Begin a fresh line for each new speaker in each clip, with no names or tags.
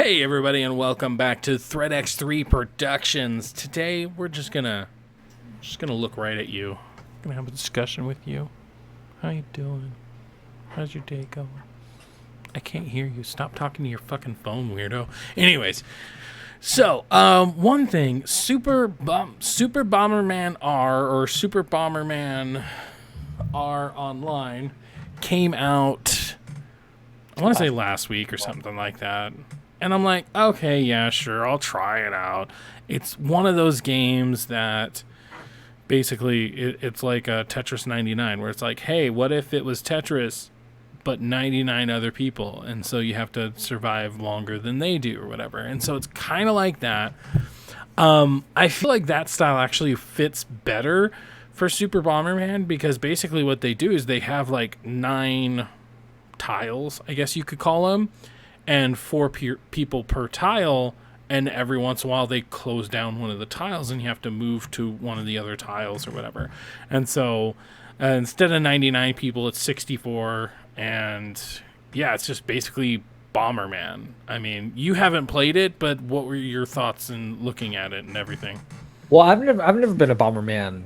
Hey everybody, and welcome back to ThreadX3 Productions. Today we're just gonna look right at you. Gonna have a discussion with you. How you doing? How's your day going? I can't hear you. Stop talking to your fucking phone, weirdo. Anyways, so one thing, Super Bomberman R or Super Bomberman R Online came out. I want to say last week or something like that. And I'm like, okay, yeah, sure, I'll try it out. It's one of those games that basically it's like a Tetris 99, where it's like, hey, what if it was Tetris, but 99 other people? And so you have to survive longer than they do or whatever. And so it's kind of like that. I feel like that style actually fits better for Super Bomberman, because basically what they do is they have like 9 tiles, I guess you could call them, and 4 people per tile, and every once in a while they close down one of the tiles and you have to move to one of the other tiles or whatever. And so instead of 99 people, it's 64, and yeah, it's just basically Bomberman. I mean, you haven't played it, but what were your thoughts in looking at it and everything?
Well, I've never been a Bomberman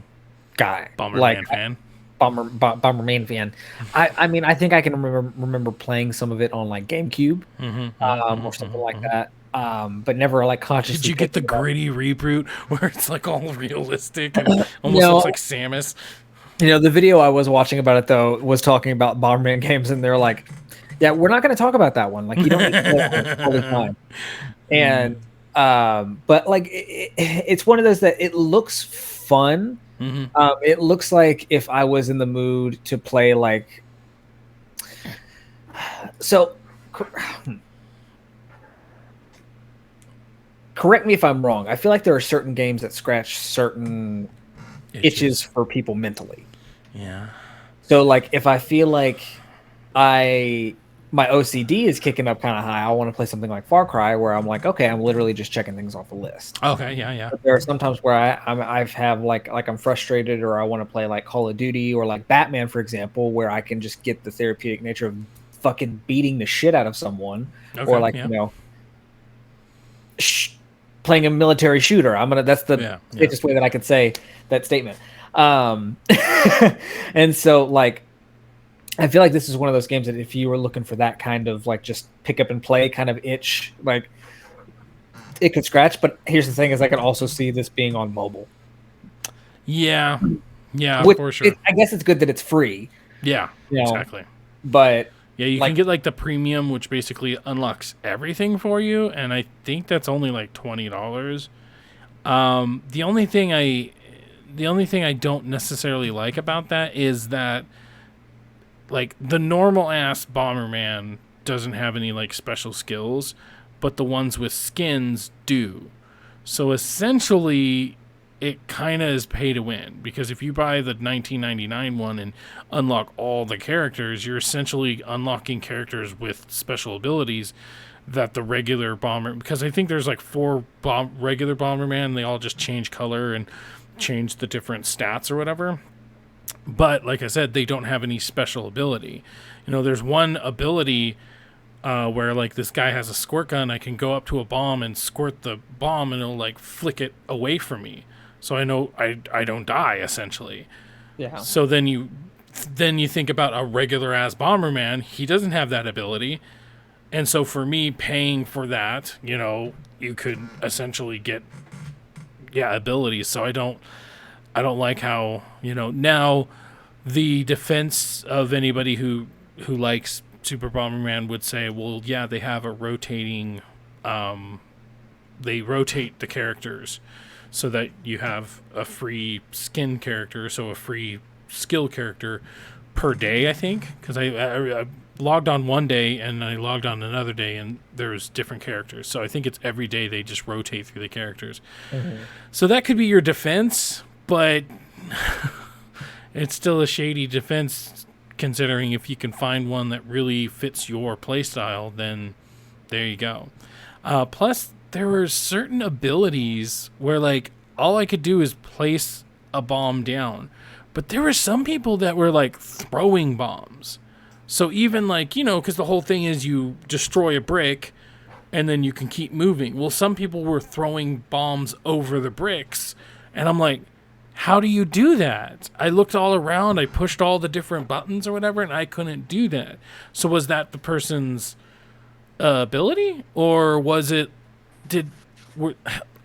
guy.
Bomberman fan?
Bomberman fan. I mean, I think I can remember playing some of it on like GameCube, or something like that. But never like consciously.
Did you get the gritty reboot where it's like all realistic and almost looks like Samus?
You know, the video I was watching about it though was talking about Bomberman games, and they're like, "Yeah, we're not going to talk about that one. Like, you don't need to play it all the time." And but like, it's one of those that it looks fun. It looks like if I was in the mood to play like, so correct me if I'm wrong. I feel like there are certain games that scratch certain itches for people mentally.
Yeah.
So like if I feel like my OCD is kicking up kind of high, I want to play something like Far Cry, where I'm like, okay, I'm literally just checking things off the list.
Okay, yeah.
But there are sometimes where I've have like I'm frustrated, or I want to play like Call of Duty or like Batman, for example, where I can just get the therapeutic nature of fucking beating the shit out of someone, or like you know, playing a military shooter. That's the safest way that I could say that statement. And so like, I feel like this is one of those games that if you were looking for that kind of like just pick up and play kind of itch, like it could scratch. But here's the thing: is I can also see this being on mobile.
Yeah, for sure.
I guess it's good that it's free.
Yeah, exactly.
But
yeah, you can get like the premium, which basically unlocks everything for you, and I think that's only like $20. The only thing I don't necessarily like about that is that, like, the normal ass Bomberman doesn't have any like special skills, but the ones with skins do. So essentially it kind of is pay to win, because if you buy the $19.99 one and unlock all the characters, you're essentially unlocking characters with special abilities that the regular Bomber, because I think there's like 4 regular Bomberman, they all just change color and change the different stats or whatever. But like I said, they don't have any special ability. You know, there's one ability where like this guy has a squirt gun. I can go up to a bomb and squirt the bomb, and it'll like flick it away from me, so I know I don't die essentially. Yeah. So then you think about a regular ass Bomberman. He doesn't have that ability, and so for me paying for that, you know, you could essentially get abilities. So I don't like how, you know, now the defense of anybody who likes Super Bomberman would say, well, yeah, they have a rotating, they rotate the characters so that you have a free skin character, so a free skill character per day, I think, because I logged on one day and I logged on another day and there's different characters. So I think it's every day they just rotate through the characters. So that could be your defense, but it's still a shady defense, considering if you can find one that really fits your playstyle, then there you go. Plus, there were certain abilities where, like, all I could do is place a bomb down. But there were some people that were, like, throwing bombs. So even, like, you know, because the whole thing is you destroy a brick, and then you can keep moving. Well, some people were throwing bombs over the bricks, and I'm like, how do you do that? I looked all around, I pushed all the different buttons or whatever, and I couldn't do that. So was that the person's ability, or was it?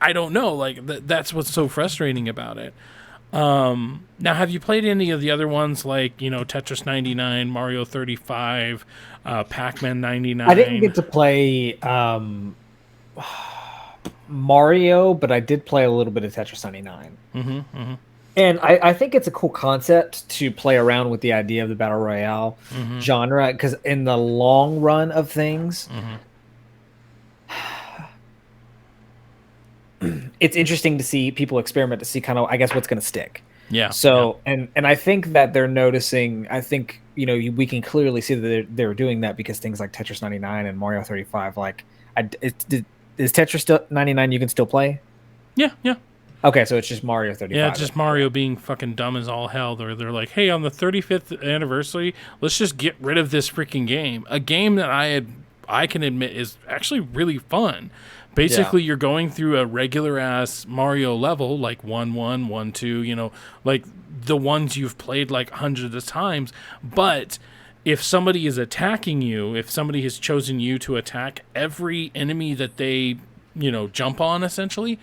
I don't know. Like that's what's so frustrating about it. Now, have you played any of the other ones, like Tetris 99, Mario 35, Pac-Man 99?
I didn't get to play Mario, but I did play a little bit of Tetris 99. And I think it's a cool concept to play around with the idea of the Battle Royale genre, because in the long run of things, it's interesting to see people experiment to see kind of, I guess, what's going to stick.
Yeah.
So, and I think that they're noticing, I think, we can clearly see that they're doing that because things like Tetris 99 and Mario 35, like, is Tetris 99 you can still play?
Yeah.
Okay, so it's just Mario 35.
Yeah, it's just Mario being fucking dumb as all hell. They're like, hey, on the 35th anniversary, let's just get rid of this freaking game. A game that I can admit is actually really fun. Basically, you're going through a regular-ass Mario level, like 1-1, 1-2, like the ones you've played like hundreds of times. But if somebody is attacking you, if somebody has chosen you to attack, every enemy that they, jump on, essentially,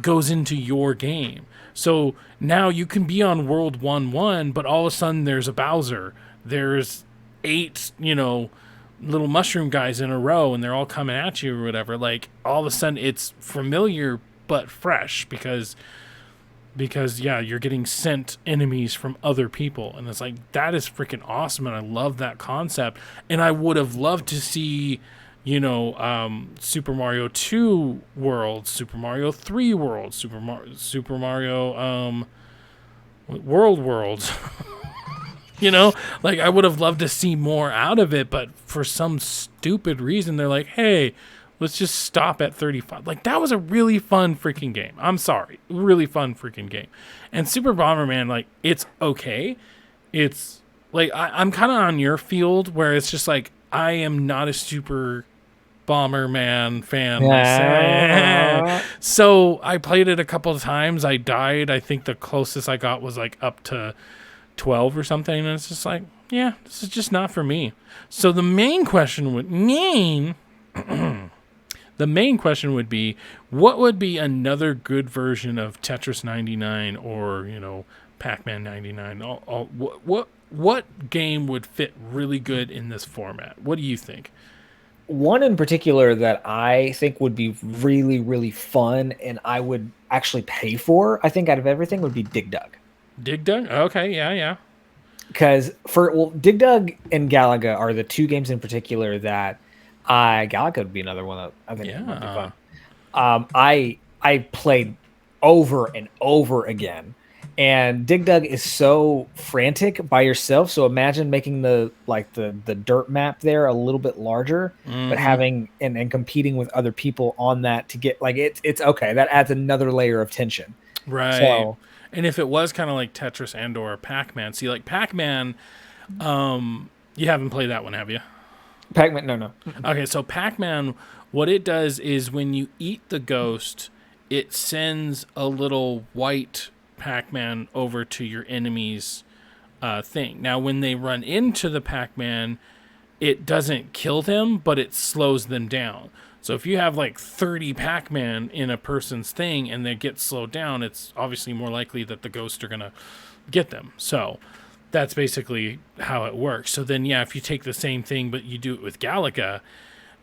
goes into your game. So now you can be on World 1-1, but all of a sudden there's a Bowser. There's 8, little mushroom guys in a row, and they're all coming at you or whatever. Like, all of a sudden it's familiar but fresh because you're getting sent enemies from other people, and it's like, that is freaking awesome, and I love that concept. And I would have loved to see Super Mario 2 worlds, Super Mario 3 worlds, Super Mario World worlds. Like, I would have loved to see more out of it, but for some stupid reason, they're like, hey, let's just stop at 35. Like, that was a really fun freaking game. I'm sorry. Really fun freaking game. And Super Bomberman, like, it's okay. It's, like, I'm kind of on your field where it's just like, I am not a Super Bomberman fan myself. So I played it a couple of times. I died. I think the closest I got was, like, up to 12 or something, and it's just like, yeah, this is just not for me. So the main question would be, what would be another good version of Tetris 99 or Pac-Man 99? What game would fit really good in this format? What do you think?
One in particular that I think would be really, really fun and I would actually pay for, I think, out of everything, would be Dig Dug.
Dig Dug? Okay, yeah.
Because Dig Dug and Galaga are the two games in particular that Galaga would be another one that I think would be fun. I played over and over again, and Dig Dug is so frantic by yourself. So imagine making the dirt map there a little bit larger, but having and competing with other people on that to get, like, it's okay. That adds another layer of tension.
Right. So, and if it was kind of like Tetris and or Pac-Man, see, like Pac-Man, you haven't played that one, have you?
Pac-Man, no.
Okay, so Pac-Man, what it does is when you eat the ghost, it sends a little white Pac-Man over to your enemy's thing. Now, when they run into the Pac-Man, it doesn't kill them, but it slows them down. So if you have like 30 Pac-Man in a person's thing and they get slowed down, it's obviously more likely that the ghosts are going to get them. So that's basically how it works. So then, yeah, if you take the same thing, but you do it with Galaga,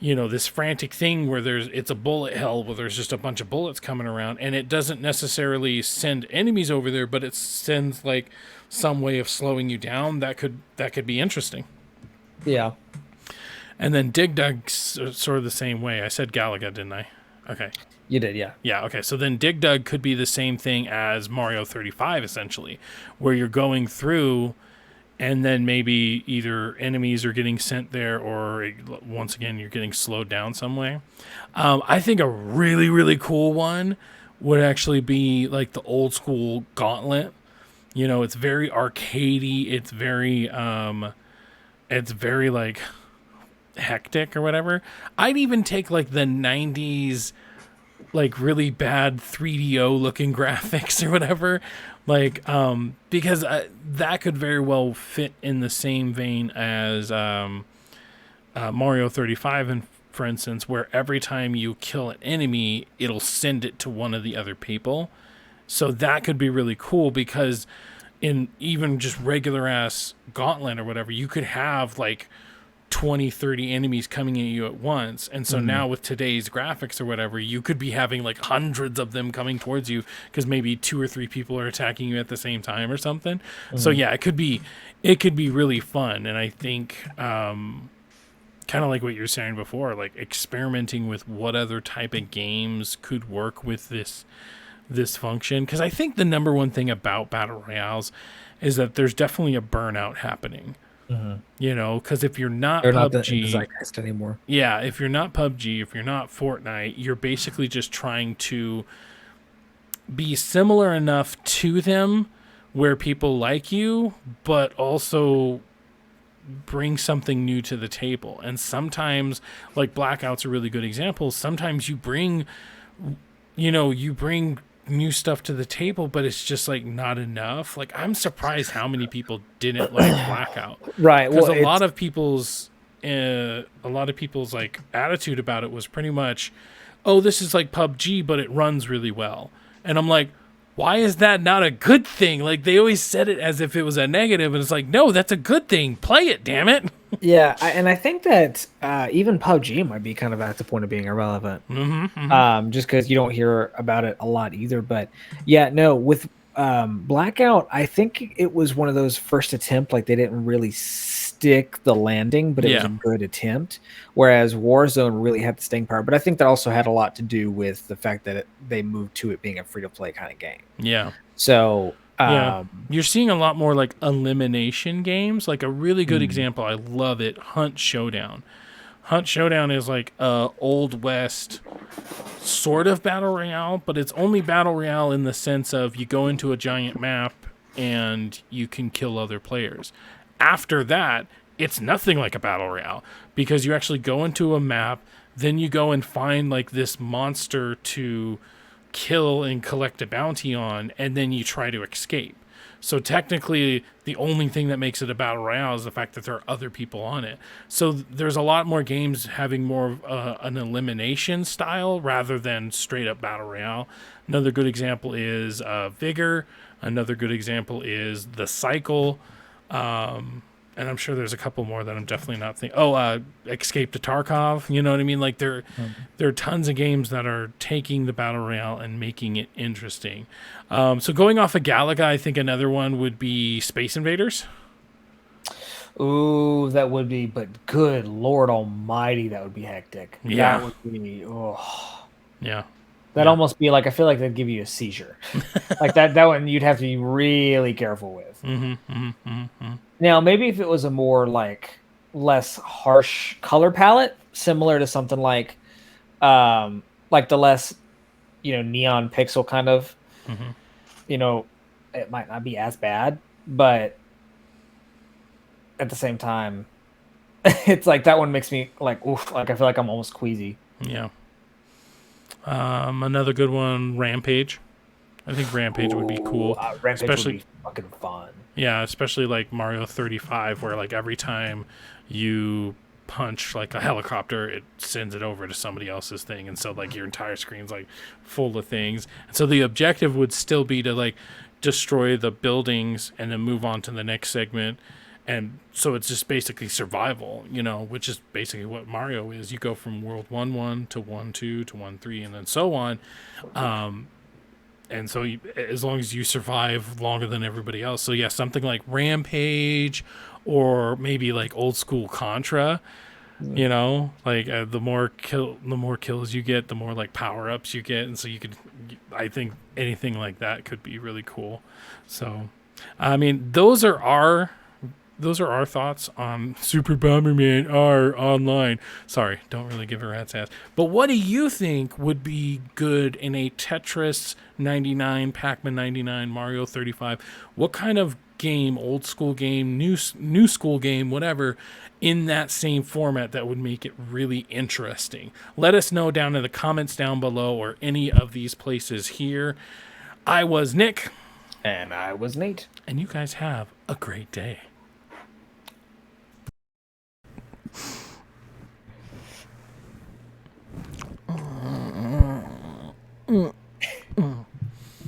this frantic thing where it's a bullet hell where there's just a bunch of bullets coming around, and it doesn't necessarily send enemies over there, but it sends like some way of slowing you down. That could be interesting.
Yeah.
And then Dig Dug's sort of the same way. I said Galaga, didn't I? Okay.
You did, yeah.
Yeah, okay. So then Dig Dug could be the same thing as Mario 35, essentially, where you're going through and then maybe either enemies are getting sent there or, once again, you're getting slowed down some way. I think a really, really cool one would actually be like the old school Gauntlet. It's very arcadey. It's very like... hectic or whatever. I'd even take like the 90s like really bad 3DO looking graphics or whatever, like because that could very well fit in the same vein as Mario 35, and for instance, where every time you kill an enemy, it'll send it to one of the other people. So that could be really cool, because in even just regular ass Gauntlet or whatever, you could have like 20, 30 enemies coming at you at once. And so now with today's graphics or whatever, you could be having like hundreds of them coming towards you, because maybe 2 or 3 people are attacking you at the same time or something. So yeah, it could be really fun. And I think kind of like what you were saying before, like experimenting with what other type of games could work with this function. Because I think the number one thing about battle royales is that there's definitely a burnout happening. You know, because if you're not
They're
PUBG,
not the zeitgeist anymore.
Yeah, if you're not PUBG, if you're not Fortnite, you're basically just trying to be similar enough to them where people like you, but also bring something new to the table. And sometimes, like Blackout's a really good example, sometimes you bring new stuff to the table, but it's just like not enough. Like, I'm surprised how many people didn't like Blackout.
Right.
Because a lot of people's like attitude about it was pretty much, oh, this is like PUBG, but it runs really well. And I'm like, why is that not a good thing? Like, they always said it as if it was a negative, and it's like, no, that's a good thing. Play it, damn it.
Yeah, and I think that even PUBG might be kind of at the point of being irrelevant. Just because you don't hear about it a lot either. But yeah, no, with Blackout, I think it was one of those first attempt, like they didn't really stick the landing, but it was a good attempt. Whereas Warzone really had the staying power. But I think that also had a lot to do with the fact that they moved to it being a free-to-play kind of game.
Yeah.
So...
you're seeing a lot more like elimination games. Like a really good example, I love it, Hunt Showdown. Hunt Showdown is like a Old West sort of battle royale, but it's only battle royale in the sense of you go into a giant map and you can kill other players. After that, it's nothing like a battle royale, because you actually go into a map, then you go and find like this monster to kill and collect a bounty on, and then you try to escape. So technically, the only thing that makes it a battle royale is the fact that there are other people on it. So there's a lot more games having more of an elimination style rather than straight up battle royale. Another good example is Vigor. Another good example is The Cycle. And I'm sure there's a couple more that I'm definitely not thinking. Escape to Tarkov. You know what I mean? Like there are tons of games that are taking the battle royale and making it interesting. So going off of Galaga, I think another one would be Space Invaders.
Ooh, that would be, but good Lord Almighty, that would be hectic.
Yeah.
That would be,
Yeah.
That'd almost be like, I feel like that'd give you a seizure. Like that one you'd have to be really careful with. Now, maybe if it was a more like less harsh color palette, similar to something like the less, neon pixel kind of, it might not be as bad, but at the same time, it's like that one makes me like, oof, like I feel like I'm almost queasy.
Yeah. Another good one, Rampage. I think Rampage would be cool.
Rampage would be fucking fun.
Yeah, especially like Mario 35, where like every time you punch like a helicopter, it sends it over to somebody else's thing, and so like your entire screen's like full of things. And so the objective would still be to like destroy the buildings and then move on to the next segment. And so it's just basically survival, which is basically what Mario is. You go from World 1-1 to 1-2 to 1-3 and then so on. And so as long as you survive longer than everybody else. So yeah, something like Rampage, or maybe like old school Contra, like the more kills you get, the more like power ups you get. And so I think anything like that could be really cool. So, I mean, those are our those are our thoughts on Super Bomberman R Online. Sorry, don't really give a rat's ass. But what do you think would be good in a Tetris 99, Pac-Man 99, Mario 35? What kind of game, old school game, new school game, whatever, in that same format that would make it really interesting? Let us know down in the comments down below or any of these places here. I was Nick.
And I was Nate.
And you guys have a great day.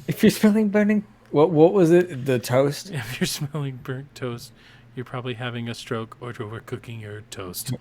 If you're smelling burning, what was it? The toast?
If you're smelling burnt toast, you're probably having a stroke or overcooking your toast.